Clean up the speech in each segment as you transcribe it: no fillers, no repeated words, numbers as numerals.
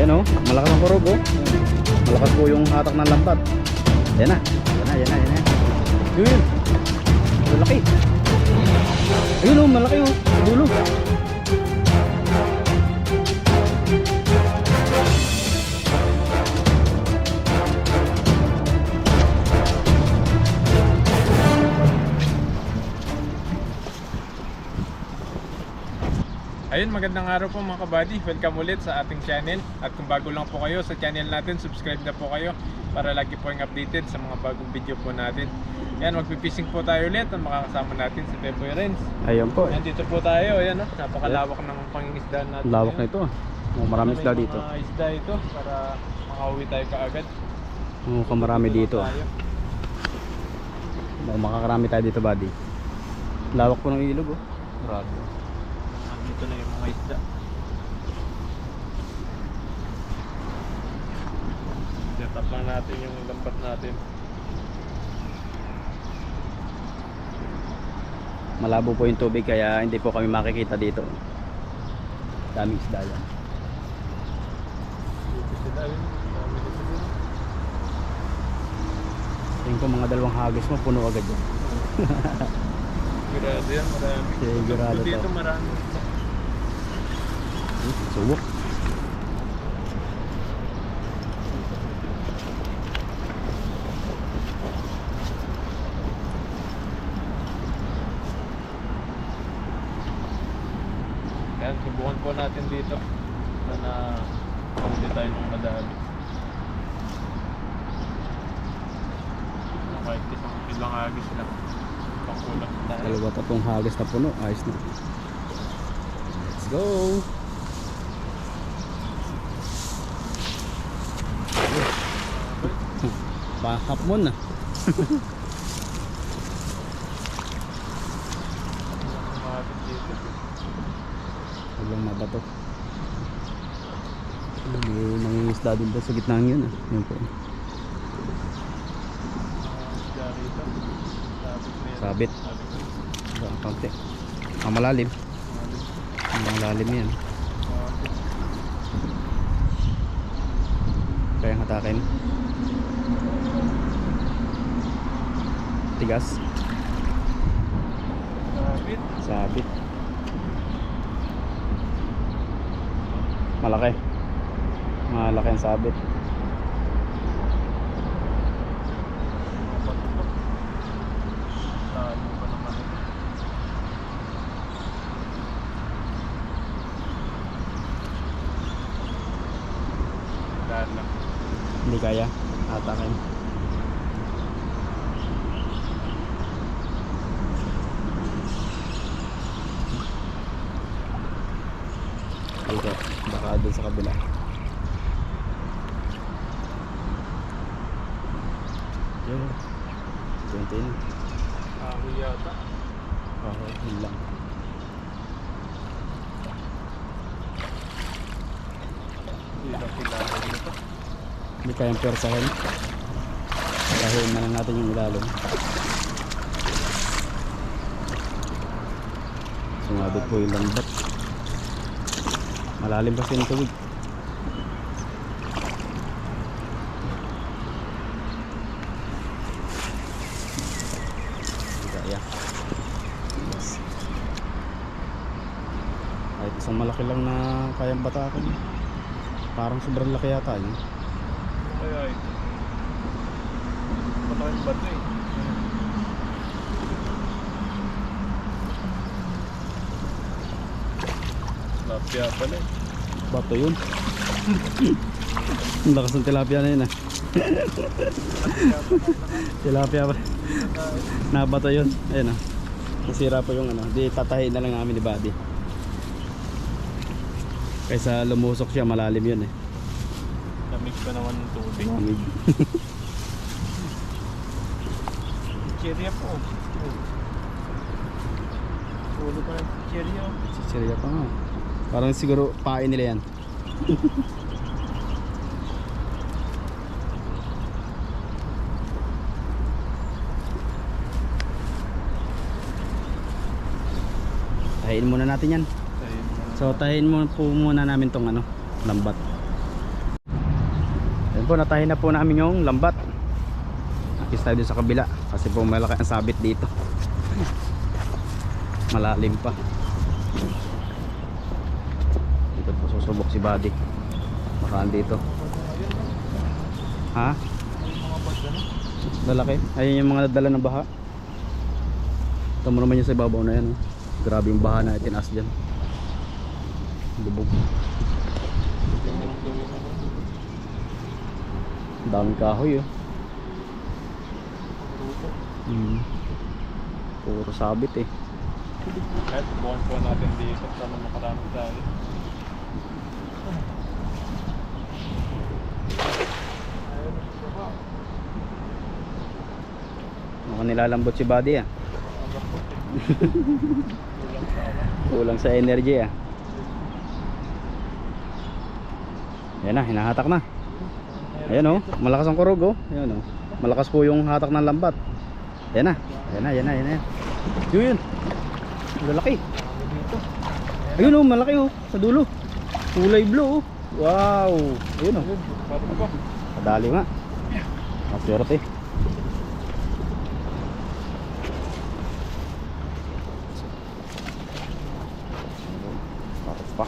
Ayan o, malakas ang kurog o. Malakas po yung hatak ng lambat. Ayan na. Ayan na. Yun. Malaki. Ayun o, malaki o. Dulo. Ayun, magandang araw po mga kabady. Welcome ulit sa ating channel. At kung bago lang po kayo sa channel natin, subscribe na po kayo para lagi po yung updated sa mga bagong video po natin. Ayan, magpipishing po tayo ulit. Ang makakasama natin si Pepoy Renz. Ayun po. Ayan, dito po tayo. Ayan, napakalawak ng pangingisda natin. Lawak na ito. Maraming isda dito. May mga isda ito para makauwi tayo kaagad. Mukhang marami dito. Makakarami tayo dito, buddy. Lawak po ng ilog oh. Grabe. Dito na yung mga isda. Tap lang natin yung lambat natin. Malabo po yung tubig kaya hindi po kami makikita dito. Daming isda yan. Dito sila yun. Dami dito sila. Tingin ko mga dalawang hagis mo puno agad yan. Sigurado yan, marami. Sigurado to. Dito marami. Subok. Yan, subukan po natin dito na pahuli tayo ng madami. Kahit ilang agis lang. Pangkulang tayo. Dalawa tatong hagis na puno. Ayos na. Let's go. Bahap mo na. Walang mabato. May nangingisda din po sa gitna yun ah. Yun po. Sabit. Ang konti. Ang malalim. Ang malalim yan. Kaya ang hatakin. Tigas. Sabit. Sabit. Malaki. Malaki ang sabit. Lalo pa naman. Lalo. Hindi kaya. Hatakin. Dito, baka doon sa kabila. Yun. 20 na. Ako yata. Oo, yun lang. Hindi na kilala dito. Hindi kayang persahin. Palahin na lang natin yung ilalim. Sumabit po yung lambat. Malalim kasi yung tubig. Kaya yes. Kahit isang malaki lang na kayang batakan. Parang sobrang laki yata yun. Ay. Malaking bato eh. Tilapia pala eh. Bato yun. Ang lakas ng tilapia na yun ah. Tilapia pa. Nabato yun. Ayun ah. Nasira po yung ano. Di tatahin na lang namin ni Buddy. Kaysa lumusok siya malalim yun eh. Lamig pa naman ng tubig. Lamig. Chicheria po. Ulo pa ng chicheria. Chicheria pa nga. Parang siguro pain nila yan. Tahiin muna natin yan. So tahiin mo po muna namin tong ano, lambat. Yun po, natahin na po namin yung lambat. Nakis tayo dun sa kabila kasi po malaki ang sabit dito. Malalim pa. Dito po susubok si Buddy. Baka dito. Ha? Lalaki? Ayun yung mga nadala ng baha. Tama naman yung sa ibabaw na yan. Grabe yung baha na itinaas dyan. Lubog. Daming kahoy oh. Puro sabit eh. Kahit buwan po natin dito para makarami tayo. Mukhang nilalambot si Buddy ah. Kulang sa energy ah. Yan na, hinahatak na. Ayan oh, malakas ang kurog oh. Ayan oh. Malakas po yung hatak ng lambat. Yan na. Yan na, yan na, yan na. Yun. Malaki. Ayun oh, malaki oh sa dulo. Kulay blue oh. Wow. Ayun oh. Kadali nga. Maswerte. Pa.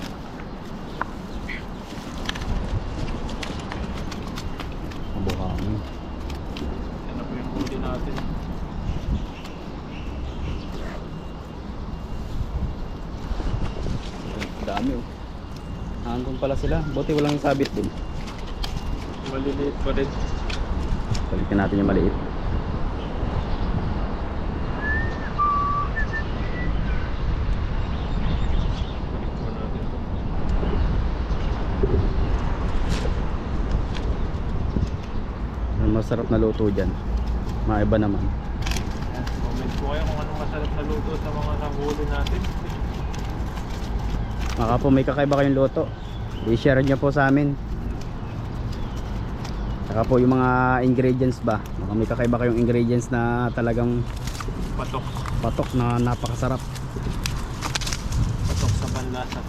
Mabuhangin. Yan na po yung huli natin. Dami oh. Hanggang pala sila. Buti walang sabit din. Maliliit pa rin. Balikin natin yung maliit. Masarap na luto dyan. Maiba naman. Comment po kayo kung anong masarap na luto sa mga nahuli natin. Baka po may kakaiba kayong luto, i-share nyo po sa amin. Saka po yung mga ingredients ba, baka may kakaiba kayong ingredients na talagang patok na napakasarap. Patok sa panlasa.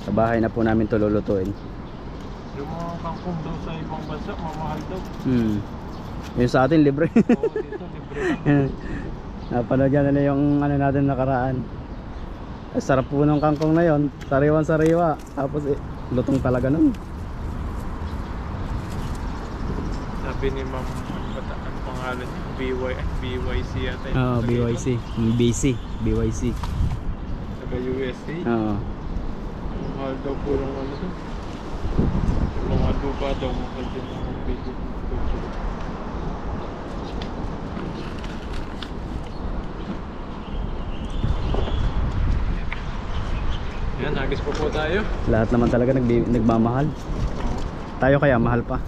Sa bahay na po namin ito lulutuin. Yung mga kangkong daw sa ibang bansa, mamahal daw. Yung sa atin libre. Oo, dito libre. Napanood yan na yung ano natin nakaraan. Sarap po ng kangkong na yon, sariwan sariwa. Tapos lutong talaga nun. Sabi ni Ma'am, ang pangalan niya? BYC yata. Oo, BYC. BYC. Taga USA. Oo. Mahal daw po yung ano doon. Yung mga lupa daw, mahal din ang video. Yan, hagis po tayo. Lahat naman talaga nagmamahal. Tayo kaya mahal pa.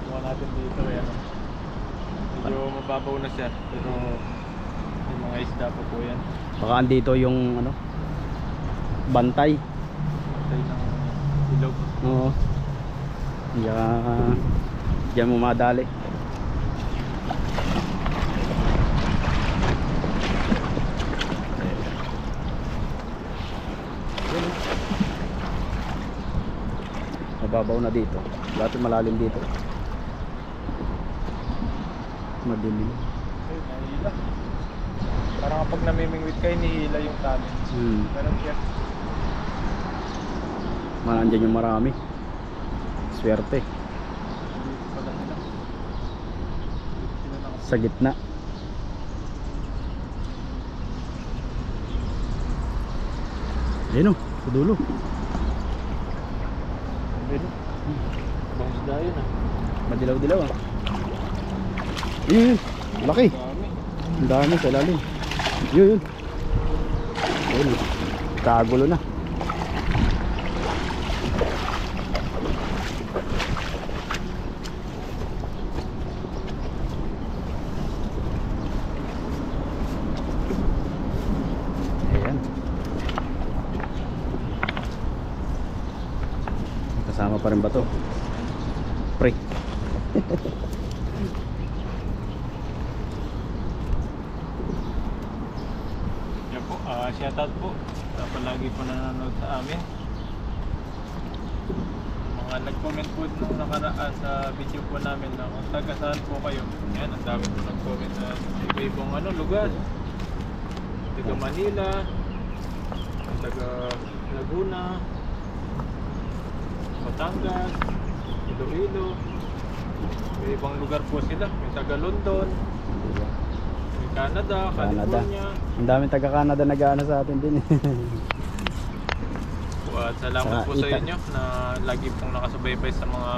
Kuha natin dito yan. Medyo mababaw na siya, pero may mga isda pa po yan. Baka andito yung ano, bantay. Patay ng ilog. Oo. Diyan mo madali. Mababaw na dito. Dati malalim dito. Madilim. Ay, nahila. Parang kapag namimingwit kayo, nihila yung tali. Meron siya. Manandyan yung marami. Swerte. Dito pala sila. Dito sila nakasama. Sa gitna. Ayun o, sa dulo. Pero, ibang isda yun ah. Madilaw-dilaw ah. Yun, laki. Dami. Ang dami sa lalim. Yun. Ayun, kagulo na. Ayan. Kasama pa rin ba to? Pre. Yan po, shoutout po sa palagi po nanonood sa amin. Mga nag-comment po nung nakaraan sa video po namin na kung taga saan po kayo. Yan, ang dami po nag-comment na iba-ibang lugar. Taga Manila, taga Laguna, Batangas, Iloilo. May ibang lugar po sila. May taga London, may Canada, California. Ang daming taga Canada nag-aano sa atin din. At salamat po sa inyo na lagi pong nakasubaybay sa mga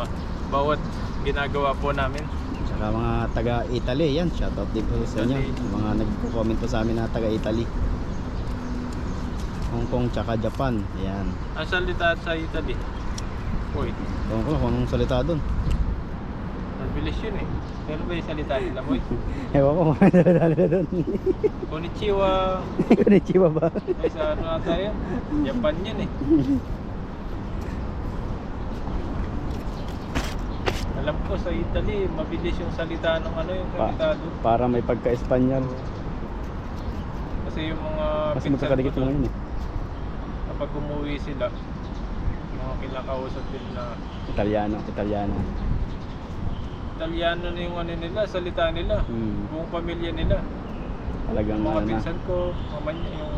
bawat ginagawa po namin. Saka mga taga Italy, yan, shoutout din po sa inyo. Mga nagko-comment po sa amin na taga Italy, Hong Kong tsaka Japan, yan. Ang salita sa Italy? Uy, Kung anong salita doon. mabilis yun eh. Pero ba yung salita nila mo? Ewan ko kung ano salita nila doon. Konnichiwa. Konnichiwa ba? Ay sa ano na tayo? Japan yun eh. Alam ko sa Italy, mabilis yung salita ng yung salita doon. Para may pagka-Espanyol. Kasi yung mga Kasi magkakadikit mo yun eh. kapag umuwi sila, mga kinakausap din na Italiano. Italiano na yung nila, salita nila. Buong pamilya nila. Talagang Mga ano na. pinsan ko, mama niya, yung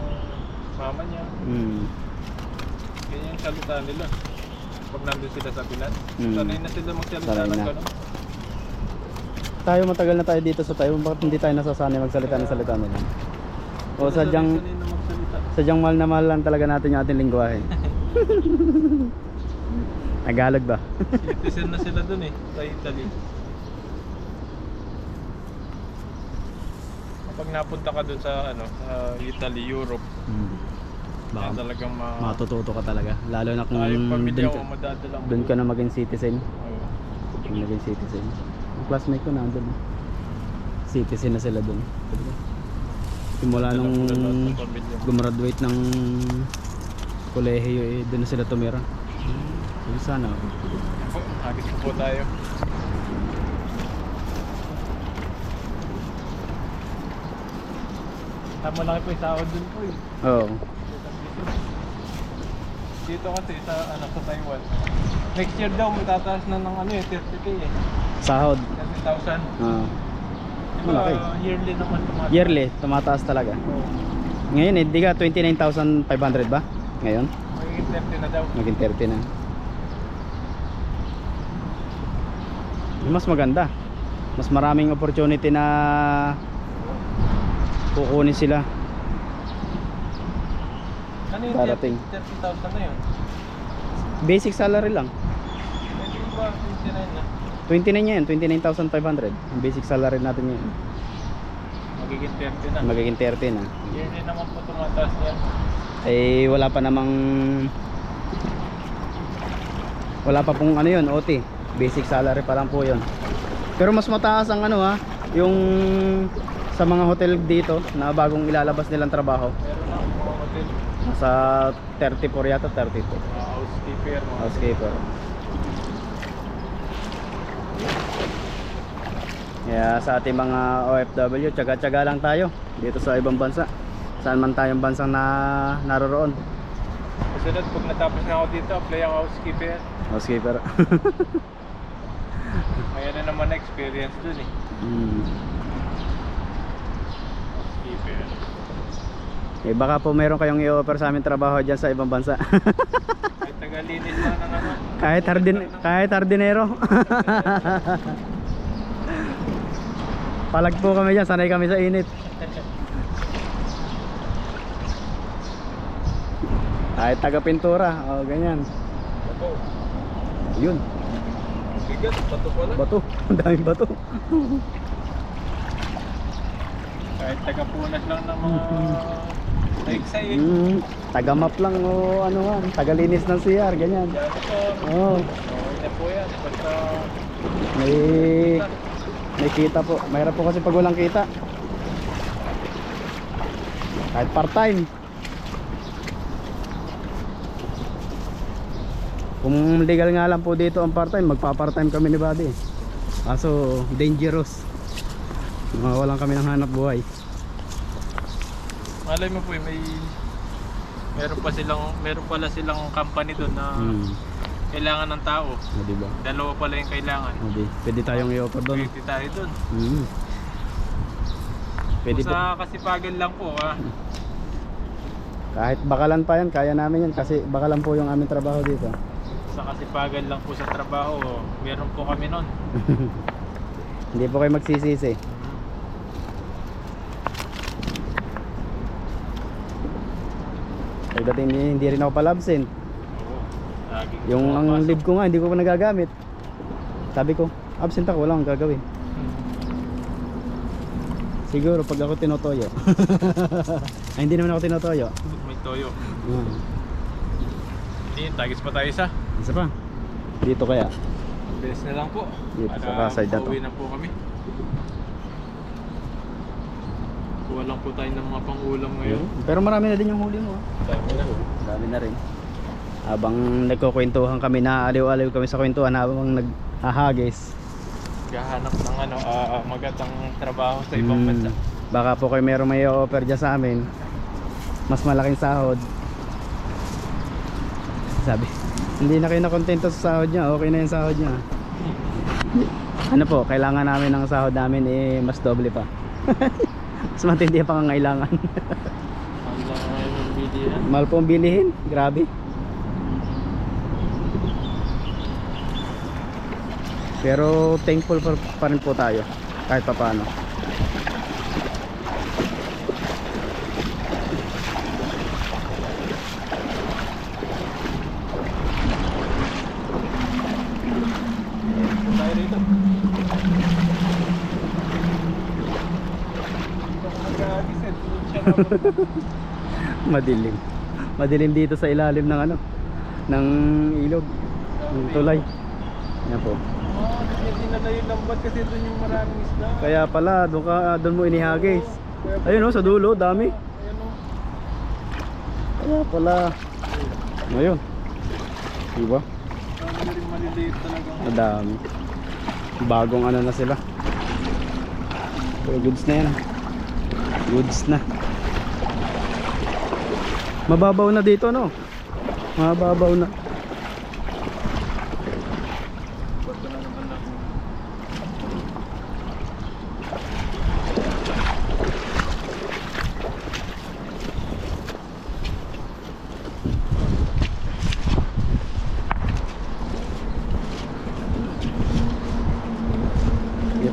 mama niya. Ganyan yung salita nila. Pag nandun sila sa Pinas, sanay na sila magsalita Sanay ng na. gano'n. Tayo matagal na tayo dito sa Taiwan, bakit hindi tayo nasasanay magsalita ng salita nila? O sadyang Sanay na magsalita. sadyang mahal na mahal lang talaga natin yung ating lingwahe. Tagalog ba? Citizen na sila dun eh, sa Italy. Kapag napunta ka dun sa sa Italy, Europe, Baka talagang matututo ka talaga. Lalo na kung yung pamilya dun ko madadala mo. ka na maging citizen. Oo. Kung naging citizen. Ang classmate ko nandun. Citizen na sila dun. Simula nung Sa pamilya. gumraduate ng kolehiyo eh, dun na sila tumira. Sabi sana. Yan po, hagis po tayo. Tama lang po yung sahod dun po eh. Oo. Dito kasi sa sa Taiwan. Next year daw matataas na ng 30k eh. Sahod. 30,000. Malaki. Yearly naman tumataas. Yearly, tumataas talaga. Oo. Ngayon eh, di ka 29,500 ba? Ngayon? Magiging 30 na daw. Naging 30 na. Mas maganda. Mas maraming opportunity na kukunin sila. Ano yung Darating. 30,000 na yun? Basic salary lang. Pwede ba 29 na? 29 yan, 29,500. Ang basic salary natin yan. Magiging 30 na. Magiging 30 na. Yearly naman po tumataas yan. Eh wala pa namang wala pa pong ano yun, OT. Basic salary pa lang po yun. Pero mas mataas ang yung sa mga hotel dito na bagong ilalabas nilang trabaho. Meron na ang mga hotel. Nasa 34 yata, 32. Mga housekeeper. Mga Housekeeper. Kaya sa ating mga OFW, tsaga-tsaga lang tayo dito sa ibang bansa. Saan man tayong bansang naroroon. Kasunod, pag natapos na ako dito, apply ako housekeeper. Housekeeper. Kaya na naman na experience dun eh. Housekeeper. Eh baka po meron kayong i-offer sa amin trabaho dyan sa ibang bansa. Kahit tagalinis lang ng kahit hardinero. Palag po kami dyan, sanay kami sa init. Kahit taga-pintura, ganyan. Bato. Yun, Bigat, bato pala. bato. Ang daming bato. Kahit tagapunas lang ng mga naiksay eh. Taga-map lang o tagalinis ng CR, ganyan. Janitor. Oo. Okay na po yan. Basta May kita po. Mahirap po kasi pag walang kita. Kahit part-time. Kung legal nga lang po dito ang part-time, magpa-part-time kami ni Buddy. Kaso dangerous. Mawalan kami ng hanap buhay. Malay mo po meron pala silang company doon na kailangan ng tao. O, diba? Dalawa pala yung kailangan. Pwede tayong i-offer doon. Pwede tayo doon. Pwede Kung sa kasipagan lang po kahit bakalan pa yan, kaya namin yan kasi bakalan po yung aming trabaho dito. sa kasipagan lang po sa trabaho, meron po kami nun. Hindi po kayo magsisisi. Pagdating hindi rin ako palabsent. Oo. Laging Yung ang pumapasok. leave ko nga hindi ko pa nagagamit. Sabi ko, absent ako, wala akong gagawin. Siguro pag ako tinotoyo. Ay, hindi naman ako tinotoyo. May toyo. Hindi, tagis pa tayo isa. Isa pa. Dito kaya. Bilis na lang po. Dito sa side na to. Pauwi na po kami. Kuha lang po tayo ng mga pang-ulam ngayon. Pero marami na din yung huli mo. Dami na. Marami na rin. Habang nagkukwentuhan kami, naaliw-aliw kami sa kwentuhan habang naghahagis. Gahanap ng magandang trabaho sa ibang bansa. Baka po kayo meron may offer dyan sa amin. Mas malaking sahod. Sabi, hindi na kayo nakontento sa sahod niya. Okay na yung sahod niya. Ano po, kailangan namin ng sahod namin mas doble pa. Mas matindi pa ang kailangan. Mahal po ang bilihin. Grabe. Pero thankful pa rin po tayo kahit pa paano. Tayo rito. Madilim. Madilim dito sa ilalim ng ng ilog, ng tulay. Yan po. Hindi na tayo lambat kasi doon yung maraming isda. Kaya pala doon mo inihagis. Ayun sa dulo, dami. Ayan o. Kaya pala. Ayun. Diba? Dami rin maliliit talaga. Madami. Bagong na sila. Pero goods na yan. Goods na. Mababaw na dito, no? Mababaw na. Bato na naman na.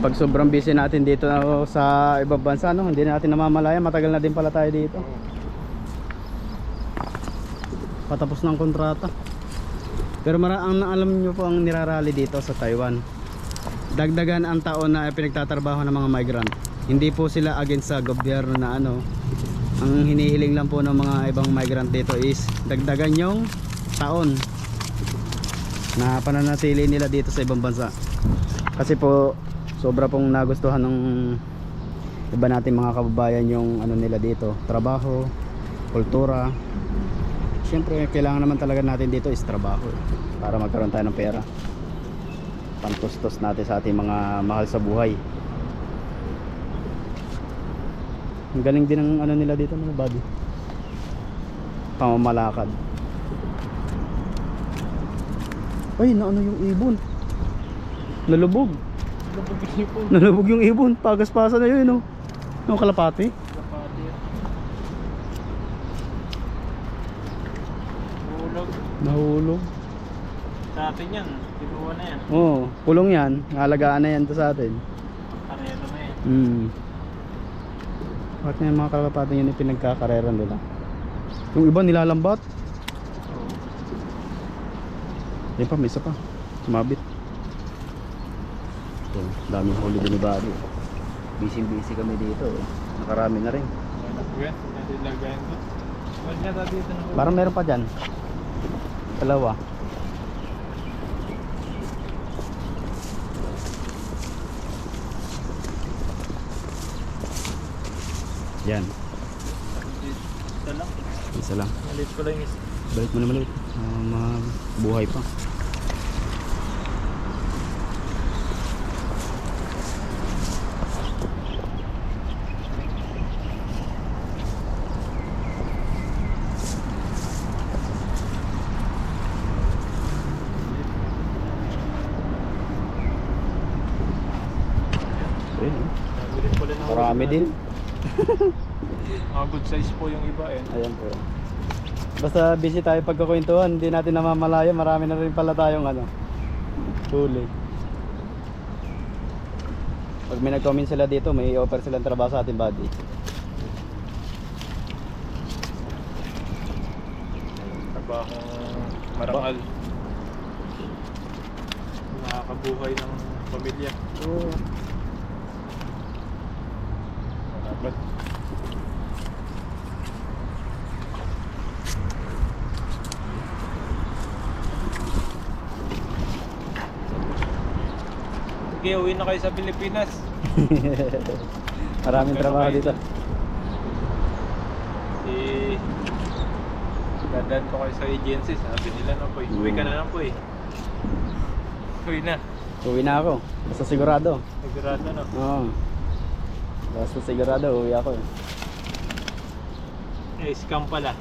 Pag sobrang busy natin dito sa ibang bansa, no? Hindi natin namamalayan, matagal na din pala tayo dito. Patapos ng kontrata. Pero ang alam nyo po ang nirarally dito sa Taiwan, dagdagan ang taon na pinagtatrabaho ng mga migrant. Hindi po sila against sa gobyerno na ang hinihiling lang po ng mga ibang migrant dito is dagdagan yung taon na pananatili nila dito sa ibang bansa. Kasi po sobra pong nagustuhan ng iba natin mga kababayan yung nila dito, trabaho, kultura. Siyempre kailangan naman talaga natin dito is trabaho para magkaroon tayo ng pera, pantustos natin sa ating mga mahal sa buhay. Ang galing din ng nila dito, mga buddy, pamamalakad. Ay, yung ibon nalubog. Nalubog yung ibon, pagas-pasa na yun, no? Yung kalapati. Nahulog. Sa atin yan, kinuha na yan. Oo, kulong yan. Alagaan na yan to sa atin. Karelo na yan. Bakit na yung mga kalapati yun yung pinagkakareran nila? Yung iba nilalambat. Yan pa, may isa pa. Sumabit. So, daming huli din ni Buddy. Busy kami dito. Nakarami na rin. Wala po yan. Natin lagayan ko. Wala niya tayo dito na. Parang meron pa dyan. Dalawa. Yan. Isa lang. Isa lang. Malit ko lang yung isa. Balik mo naman ulit. Mabuhay pa. Ayun, oh. Nabilis pala ng Marami din. Mga good size po yung iba eh. Ayan po. Basta busy tayo pagkakwentuhan, hindi natin namamalaya, marami na rin pala tayong huli. Pag may nag-comment sila dito, may offer silang trabaho sa ating buddy. Trabahong marangal. Nakakabuhay ng pamilya. Oo. Dapat. Okay, uwi na kayo sa Pilipinas. Maraming trabaho dito. Dadaan po kayo sa agency. Sabi nila na po, uwi ka na lang po eh. Uwi na. Uwi na ako. Basta sigurado. Sigurado na. Oo. Basta sigurado, uwi ako eh. Eh, scam pala.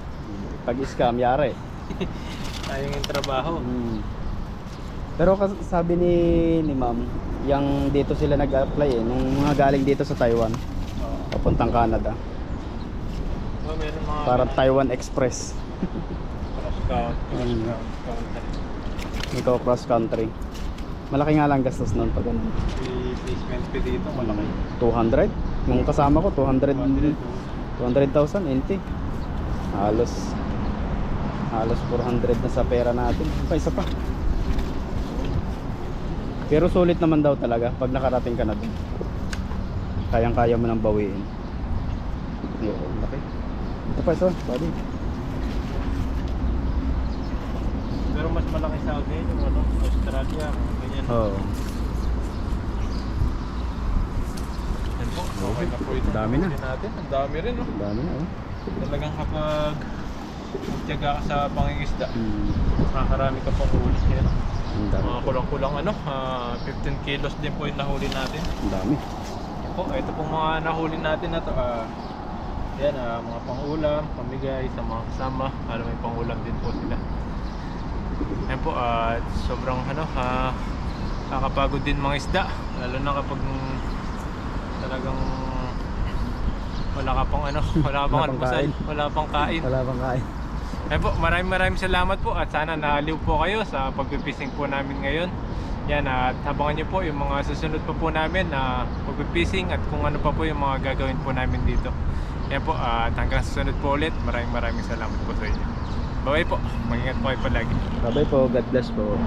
Pag scam, yari. Sayang yung trabaho. Pero sabi ni ma'am, yung dito sila nag-apply eh, nung mga galing dito sa Taiwan, Oo. papuntang Canada. Oh, meron mga Parang Taiwan Express. Ikaw cross country. Malaki nga lang gastos nun pag ganun. Placement fee dito, malaki. 200? Yung kasama ko 200. 200. 200,000 NT. Halos 400 na sa pera natin. Pa isa pa. Pero sulit naman daw talaga pag nakarating ka na dun. Kayang-kaya mo nang bawiin. Yun, laki. Ito pa isa, buddy. Pero mas malaki sa akin yung Australia, ganyan. Oo. Yan po, okay na po ito. Dami na. Huli natin. Ang dami rin, no? Dami na oh. Talagang kapag magtiyaga ka sa pangingisda, Hmm. makakarami ka pong huli. Yan. Ang dami. Mga kulang-kulang 15 kilos din po yung nahuli natin. Ang dami. Yan po, ito pong mga nahuli natin na to. Yan, mga pangulam, pamigay sa mga kasama. Alam mo yung pangulam din po sila. Yan po, sobrang nakakapagod din mga isda. Lalo na kapag talagang wala ka pang wala ka pang almusal, wala pang kain. Wala pang kain. Yan po, maraming salamat po at sana naaliw po kayo sa pagpipishing po namin ngayon. Yan, at habangan nyo po yung mga susunod po namin na pagpipishing at kung ano pa po yung mga gagawin po namin dito. Yan po, at hanggang susunod po ulit, maraming salamat po sa inyo. Bye bye po, mag-ingat po kayo palagi. Bye bye po, God bless po.